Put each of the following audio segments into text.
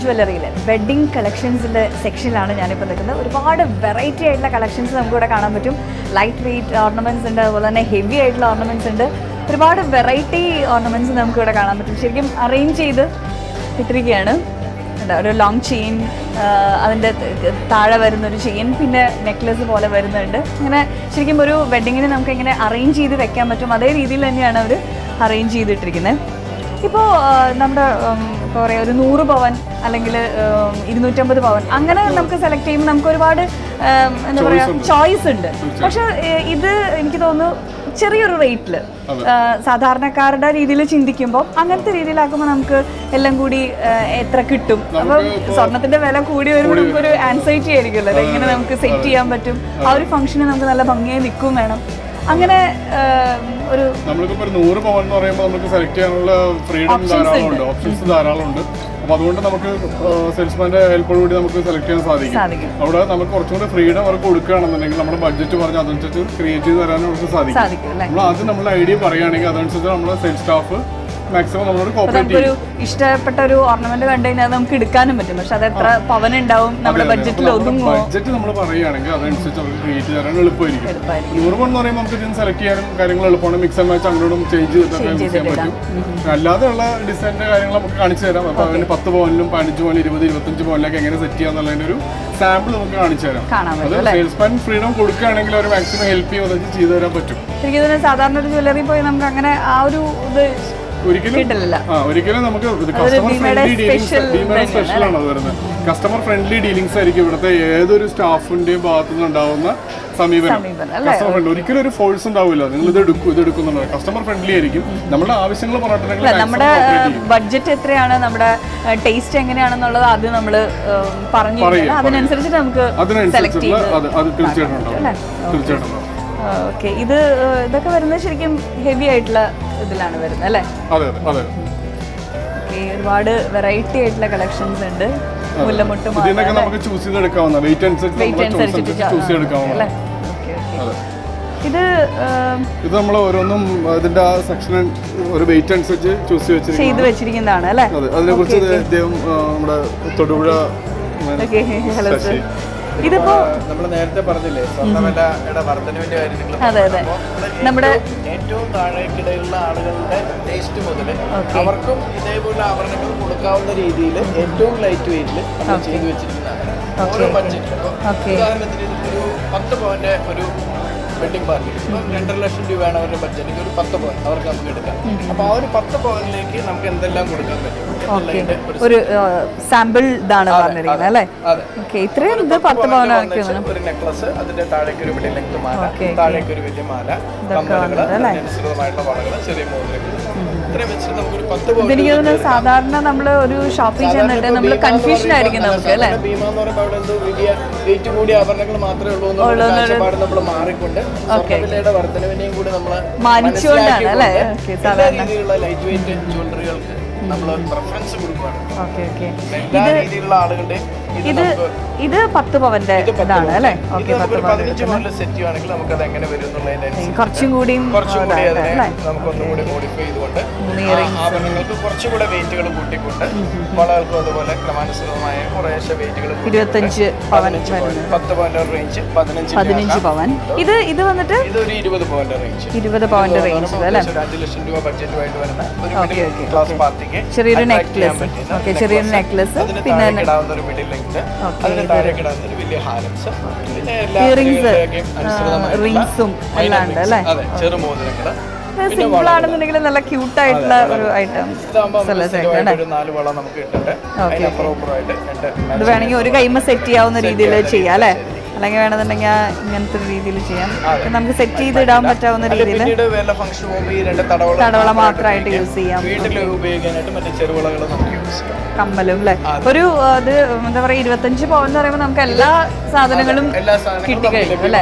ജ്വല്ലറിയിലെ wedding കളക്ഷൻസിൻ്റെ സെക്ഷനിലാണ് ഞാനിപ്പോൾ നിൽക്കുന്നത്. ഒരുപാട് വെറൈറ്റി ആയിട്ടുള്ള കളക്ഷൻസ് നമുക്കിവിടെ കാണാൻ പറ്റും. ലൈറ്റ് വെയ്റ്റ് ഓർണമെൻറ്റ്സ് ഉണ്ട്, അതുപോലെ തന്നെ ഹെവി ആയിട്ടുള്ള ഓർണമെൻറ്റ്സ് ഉണ്ട്. ഒരുപാട് വെറൈറ്റി ഓർണമെൻറ്റ്സ് നമുക്കിവിടെ കാണാൻ പറ്റും. ശരിക്കും അറേഞ്ച് ചെയ്ത് ഇട്ടിരിക്കുകയാണ്. ഒരു ലോങ് ചെയിൻ, അതിൻ്റെ താഴെ വരുന്നൊരു ചെയിൻ, പിന്നെ നെക്ലസ് പോലെ വരുന്നുണ്ട്. ഇങ്ങനെ ശരിക്കും ഒരു വെഡ്ഡിങ്ങിന് നമുക്ക് എങ്ങനെ അറേഞ്ച് ചെയ്ത് വെക്കാൻ പറ്റും അതേ രീതിയിൽ തന്നെയാണ് അവർ അറേഞ്ച് ചെയ്തിട്ടിരിക്കുന്നത്. ഇപ്പോൾ നമ്മുടെ ഇപ്പോൾ പറയുക ഒരു 100 പവൻ അല്ലെങ്കിൽ 250 പവൻ അങ്ങനെ നമുക്ക് സെലക്ട് ചെയ്യുമ്പോൾ നമുക്ക് ഒരുപാട് എന്താ പറയുക ചോയ്സ് ഉണ്ട്. പക്ഷെ ഇത് എനിക്ക് തോന്നുന്നു ചെറിയൊരു റേറ്റിൽ സാധാരണക്കാരുടെ രീതിയിൽ ചിന്തിക്കുമ്പോൾ അങ്ങനത്തെ രീതിയിലാക്കുമ്പോൾ നമുക്ക് എല്ലാം കൂടി എത്ര കിട്ടും. അപ്പം സ്വർണത്തിന്റെ വില കൂടി വരുമ്പോൾ നമുക്കൊരു ആൻസൈറ്റി ആയിരിക്കുമല്ലോ, അതെങ്ങനെ നമുക്ക് സെറ്റ് ചെയ്യാൻ പറ്റും, ആ ഒരു ഫംഗ്ഷന് നമുക്ക് നല്ല ഭംഗിയായി നിൽക്കും വേണം. അങ്ങനെ ഒരു നമ്മൾക്കിപ്പോൾ 100 പവൻ എന്ന് പറയുമ്പോൾ നമുക്ക് സെലക്ട് ചെയ്യാനുള്ള ഫ്രീഡം ധാരാളം ഉണ്ട്, ഓപ്ഷൻസ് ധാരാളം ഉണ്ട്. അപ്പോൾ അതുകൊണ്ട് നമുക്ക് സെയിൽസ്മാന്റെ ഹെൽപ്പോടുകൂടി നമുക്ക് സെലക്ട് ചെയ്യാൻ സാധിക്കും. അവിടെ നമുക്ക് കുറച്ചും കൂടി ഫ്രീഡം അവർക്ക് കൊടുക്കുകയാണെന്നുണ്ടെങ്കിൽ നമ്മുടെ ബഡ്ജറ്റ് പറഞ്ഞ് അതനുസരിച്ച് ക്രിയേറ്റ് ചെയ്ത് തരാനും അവർക്ക് സാധിക്കും. നമ്മൾ ആദ്യം നമ്മുടെ ഐഡിയ പറയുകയാണെങ്കിൽ അതനുസരിച്ച് നമ്മുടെ സെയിൽസ് സ്റ്റാഫ് മാക്സിമം നമ്മളോട് കോപ്പറേറ്റ് ചെയ്യും. ഇഷ്ടപ്പെട്ട ഒരു ഓർണമെന്റ് കണ്ടു കഴിഞ്ഞാൽ നമുക്ക് എടുക്കാനും പറ്റും. പക്ഷെ അത് എത്ര പവൻ ഉണ്ടാവും നമ്മുടെ ബഡ്ജറ്റിൽ ഒതുങ്ങുമോ? ബഡ്ജറ്റ് നമ്മൾ പറയുകയാണെങ്കിൽ അതനുസരിച്ച് അവർക്ക് ക്രിയേറ്റ് തരാൻ എളുപ്പമായിരിക്കും. 100 പവൻ എന്ന് പറയുമ്പോൾ നമുക്ക് ഇതിന് സെലക്ട് ചെയ്യാനും കാര്യങ്ങൾ എളുപ്പമാണ്. മിക്സ് ആൻഡ് മാച്ച് അങ്ങോട്ടും ചേഞ്ച് ചെയ്യാൻ പറ്റും. അല്ലാതെയുള്ള ഡിസൈനിന്റെ കാര്യങ്ങൾ നമുക്ക് കാണിച്ചു തരാം. അപ്പോൾ അതിന് 10 പവനിലും 15 പവൻ 20, 25 പവനിലേക്ക് എങ്ങനെ സെറ്റ് ചെയ്യാന്നുള്ളതിന്റെ ഒരു സാമ്പിൾ നമുക്ക് കാണിച്ചു തരാം. അത് സെയിൽസ്മാൻ ഫ്രീഡം കൊടുക്കുകയാണെങ്കിൽ അവർ മാക്സിമം ഹെൽപ്പ് ചെയ്യും, അതൊക്കെ ചെയ്തു തരാൻ പറ്റും. ശരിക്കും സാധാരണ ഒരു ജ്വല്ലറി പോയി നമുക്ക് അങ്ങനെ ആ ഒരു ഇത് ഒരിക്കലും നമുക്ക് കസ്റ്റമർ ഫ്രണ്ട്ലി ഡീലിംഗ്സ് സ്പെഷ്യലാണ് അത് വരുന്നത്. കസ്റ്റമർ ഫ്രണ്ട്ലി ഡീലിംഗ്സ് ആയിരിക്കും ഇവിടുത്തെ ഏതൊരു സ്റ്റാഫിന്റെയും ഭാഗത്തുനിന്ന് ഉണ്ടാവുന്ന സമീപനം. കസ്റ്റമർ ഫ്രണ്ട്ലി, ഒരിക്കലും ഒരു ഫോഴ്സ് ഉണ്ടാവില്ല. നിങ്ങൾ ഇത് എടുക്കുന്നുണ്ട്, കസ്റ്റമർ ഫ്രണ്ട്ലി ആയിരിക്കും. നമ്മുടെ ആവശ്യങ്ങൾ പറഞ്ഞിട്ടുണ്ടെങ്കിൽ നമ്മുടെ ബഡ്ജറ്റ് എത്രയാണ്, നമ്മുടെ ടേസ്റ്റ് എങ്ങനെയാണെന്നുള്ളത് അത് നമ്മൾ പറഞ്ഞു അതിനനുസരിച്ച് നമുക്ക് തീർച്ചയായിട്ടും. ഓക്കെ, ഇതൊക്കെ വരുന്നത് ശരിക്കും ഹെവി ആയിട്ടുള്ള ഇതിലാണ് വരുന്നത് അല്ലേ? ഓക്കെ, ഒരുപാട് വെറൈറ്റി ആയിട്ടുള്ള കളക്ഷൻസ് ഉണ്ട്. മുല്ലമുട്ടും നമുക്ക് ചൂസ് ചെയ്തെടുക്കാവുന്ന വെയിറ്റ് അനുസരിച്ച് ചൂസ് ചെയ്തെടുക്കാവുന്ന. ഇത് നമ്മൾ ഓരോന്നും അതിന്റെ ആ സെക്ഷൻ ഒരു വെയിറ്റ് അനുസരിച്ച് ചൂസ് ചെയ്ത് വെച്ചിരിക്കുന്നതാണ് അല്ലേ? അതിനെ കുറിച്ച് നമ്മുടെ തൊടുപുഴ ഇതിപ്പോ നമ്മൾ നേരത്തെ പറഞ്ഞില്ലേ സ്വർണ്ണവിലയുടെ വർധനവിന്റെ കാര്യം. അതെ നമ്മുടെ ഏറ്റവും താഴേക്കിടയിലുള്ള ആളുകളുടെ ടേസ്റ്റ് മുതൽ അവർക്കും ഇതേപോലെ ആഭരണങ്ങൾ കൊടുക്കാവുന്ന രീതിയിൽ ഏറ്റവും ലൈറ്റ് വെയിറ്റിൽ ചെയ്തു വെച്ചിരിക്കുന്നതാണ്. ഓരോ ബഡ്ജറ്റ് ഉദാഹരണത്തിന് ഒരു 10 പവന്റെ ഒരു വെഡിങ് പാർട്ടി 2.5 ലക്ഷം രൂപയാണ് അവരുടെ ബഡ്ജറ്റ്. ഒരു 10 പവൻ അവർക്ക് നമുക്ക് എടുക്കാം. അപ്പൊ ആ ഒരു 10 പവനിലേക്ക് നമുക്ക് എന്തെല്ലാം കൊടുക്കാൻ പറ്റും? ഒരു സാമ്പിൾ ഇതാണ് പറഞ്ഞിരിക്കുന്നത് അല്ലേ? ഇത്രയും ഇത് 10 പവനാക്കി ഒരു നെക്ലസ്, അതിന്റെ താഴേക്ക് ഒരു വലിയ ലെങ്ത് മാല, താഴേക്ക് ഒരു വലിയ മാല, അനുസൃതമായിട്ടുള്ള വളകൾ, ചെറിയ മോതിരങ്ങൾ, ഇത്രയും വെച്ചിട്ട് നമുക്കൊരു 10 പവൻ. എനിക്ക് തോന്നുന്നു സാധാരണ നമ്മൾ ഒരു ഷോപ്പിൽ ചെന്നിട്ട് നമ്മൾ കൺഫ്യൂഷൻ ആയിരിക്കും നമുക്ക് അല്ലേ? ഭീമ എന്ന് പറയുമ്പോൾ അവിടെ എന്തോ വലിയ വെയിറ്റ് കൂടിയ ആഭരണങ്ങൾ മാത്രമേ ഉള്ളൂ എന്നുള്ള കാഴ്ചപ്പാട് നമ്മൾ മാറിക്കൊണ്ട് സ്വർണ്ണവിലയുടെ വർധനവിനെയും കൂടി നമ്മൾ മാനിച്ചുകൊണ്ടാണ് അല്ലേ എല്ലാ രീതിയിലുള്ള ലൈറ്റ് വെയിറ്റ് ജ്വല്ലറികൾക്ക് നമ്മൾ പ്രിഫറൻസ് കൊടുക്കുകയാണ്. എല്ലാ രീതിയിലുള്ള ആളുകളുടെ ഇത് 10 പവന്റെ ഇതാണ് അല്ലേ? 15 പവനിൽ സെറ്റ് ചെയ്യുകയാണെങ്കിൽ നമുക്കത് എങ്ങനെ വരും എന്നുള്ളതിനനുസരിച്ച് കുറച്ചും കൂടി നമുക്കൊന്നും കൂടി മോഡിഫൈ ചെയ്തുകൊണ്ട് ആഭരണങ്ങൾക്ക് കുറച്ചുകൂടെ വെയിറ്റുകൾ കൂട്ടിക്കൊണ്ട് വളകൾക്കും അതുപോലെ ക്രമാനുസൃതമായ കുറേശ്ശെ വെയിറ്റുകൾ 25 പവൻ 10 പവന്റെ റേഞ്ച് 15 പവൻ. ഇത് വന്നിട്ട് ഇതൊരു 20 പവന്റെ റേഞ്ച് 20 പവന്റെ റേഞ്ച് അല്ലേ? 5 ലക്ഷം രൂപ ബഡ്ജറ്റുമായിട്ട് വരുന്ന ഒരു ക്ലാസ് പാർട്ടിക്ക് ചെറിയൊരു നെക്ലസ്. ചെറിയൊരു നെക്ലസ്, പിന്നെ ഒരു മിഡിൽ ലെങ്ത്, അതിന് താഴെ കിടന്ന ഒരു വലിയ ഹാരംസ്, റിംഗ്സും എല്ലാം ഉണ്ട് അല്ലേ? ചെറു മോതിരങ്ങള്. സിമ്പിൾ ആണെന്നുണ്ടെങ്കിൽ നല്ല ക്യൂട്ട് ആയിട്ടുള്ള ഒരു ഐറ്റം. ഒരു 4 വള നമുക്ക് ഇട്ടിട്ട് ഇത് വേണമെങ്കിൽ ഒരു കൈമ സെറ്റ് ചെയ്യാവുന്ന രീതിയിൽ ചെയ്യാം അല്ലേ? അല്ലെങ്കിൽ വേണമെന്നുണ്ടെങ്കിൽ ഇങ്ങനത്തെ ഒരു രീതിയിൽ ചെയ്യാം. നമുക്ക് സെറ്റ് ചെയ്ത് ഇടാൻ പറ്റാവുന്ന രീതിയിൽ തടവള മാത്രമായിട്ട് യൂസ് ചെയ്യാം. കമ്മലും അല്ലേ? ഒരു അത് എന്താ പറയുക 25 പവൻ എന്ന് പറയുമ്പോൾ നമുക്ക് എല്ലാ സാധനങ്ങളും കിട്ടിക്കഴിയും അല്ലേ?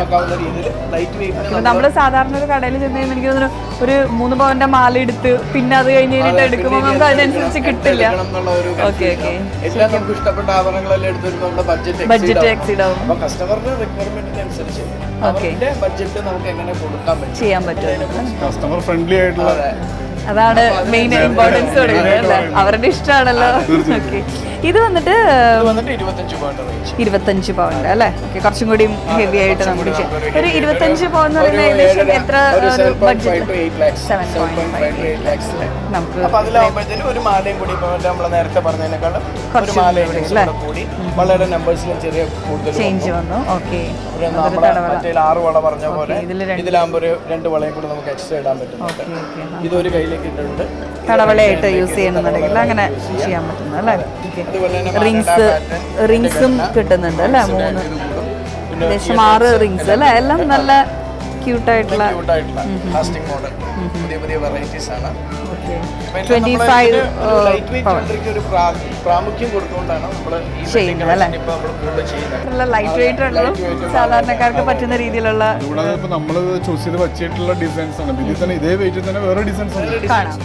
നമ്മൾ സാധാരണ ഒരു കടയിൽ ചെന്ന് കഴിയുമ്പോൾ എനിക്ക് തോന്നുന്നു ഒരു 3 പവന്റെ മാല എടുത്ത് പിന്നെ അത് കഴിഞ്ഞ് കഴിഞ്ഞിട്ട് എടുക്കുമ്പോൾ നമുക്ക് അതിനനുസരിച്ച് കിട്ടില്ല. ഓക്കെ ഇഷ്ടപ്പെട്ട ആഭരണങ്ങളെല്ലാം എടുത്ത് ബഡ്ജറ്റ് എക്സീഡ് ആവും. റിക്വയർമെന്റിനനുസരിച്ച് അവരുടെ ബഡ്ജറ്റ് നമുക്ക് എങ്ങനെ കൊടുക്കാൻ പറ്റും, ചെയ്യാൻ പറ്റും. കസ്റ്റമർ ഫ്രണ്ട്ലി ആയിട്ടുള്ള അതാണ് മെയിൻ ഇമ്പോർട്ടൻസ് കൊടുക്കുന്നത് അല്ലേ, അവരുടെ ഇഷ്ടമാണല്ലോ. ഓക്കെ, ഇത് വന്നിട്ട് 25 പൗണ്ട് അല്ലേ. ഓക്കെ, കുറച്ചും കൂടി ഹെവി ആയിട്ട് നമുക്ക് ചെയ്യാം. ഒരു 25 പൗണ്ട് എന്ന് പറയുമ്പോൾ ഏകദേശം എത്ര ബഡ്ജറ്റ്? 7.5 lakhs നമുക്ക് അപ്പൊ അതിലാവുമ്പോഴത്തേനും ഒരു മാലയും കൂടി ഇപ്പൊ നമ്മള് നേരത്തെ പറഞ്ഞതിനേക്കാളും ഒരു മാലയും കൂടി വളരെ നമ്പേഴ്സിലും ചെറിയ കൂടുതൽ ചേഞ്ച് വന്നു. ഓക്കെ, മറ്റേ 6 വള പറഞ്ഞ പോലെ ഇതിലാകുമ്പോൾ ഒരു 2 വളയും കൂടി നമുക്ക് എക്സ്ട്രാ ഇടാൻ പറ്റുന്നുണ്ട്. ഇതൊരു കയ്യിലേക്ക് ഇട്ടിട്ടുണ്ട്, കടവളയായിട്ട് യൂസ് ചെയ്യണമെന്നുണ്ടെങ്കിൽ അങ്ങനെ ചെയ്യാൻ പറ്റുന്നു അല്ലേ. റിങ്സും കിട്ടുന്നുണ്ട് അല്ലേ, 3 ഏകദേശം 6 റിങ്സ് അല്ലേ, എല്ലാം നല്ല ക്യൂട്ടായിട്ടുള്ള പുതിയ പുതിയ വെറൈറ്റീസ് ആണ്. 25 പ്രാമുഖ്യം കൊടുത്തുകൊണ്ടാണ് നമ്മൾ ലൈറ്റ് വെയിറ്റ് ഉള്ളതും സാധാരണക്കാർക്ക് പറ്റുന്ന രീതിയിലുള്ള കൂടാതെ ഇപ്പൊ നമ്മൾ ചൂസ് ചെയ്ത് വെച്ചിട്ടുള്ള ഡിസൈൻസ് ആണ്. ഇതിൽ തന്നെ ഇതേ വെയിറ്റിൽ തന്നെ വേറെ ഡിസൈൻസ് ഉണ്ട് കാണാം.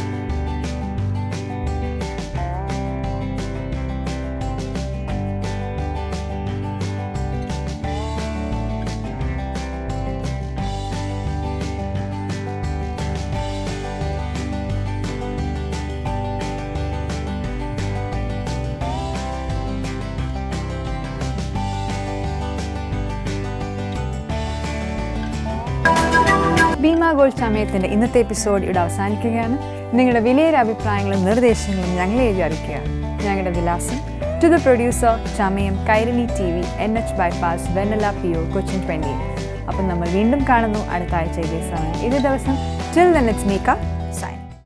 ഭീമ ഗോൾഡ് ചമയത്തിൻ്റെ ഇന്നത്തെ എപ്പിസോഡ് ഇവിടെ അവസാനിക്കുകയാണ്. നിങ്ങളുടെ വിലയേറിയ അഭിപ്രായങ്ങളും നിർദ്ദേശങ്ങളും ഞങ്ങളെ എഴുതി അറിയിക്കുക. ഞങ്ങളുടെ വിലാസം: to the producer, Chamayam, Kairali TV, NH bypass, Vennala PO, Cochin 28. അപ്പം നമ്മൾ വീണ്ടും കാണുന്നു അടുത്ത ആഴ്ച ഇതേ സമയം ഇതേ ദിവസം. Till then let's make up.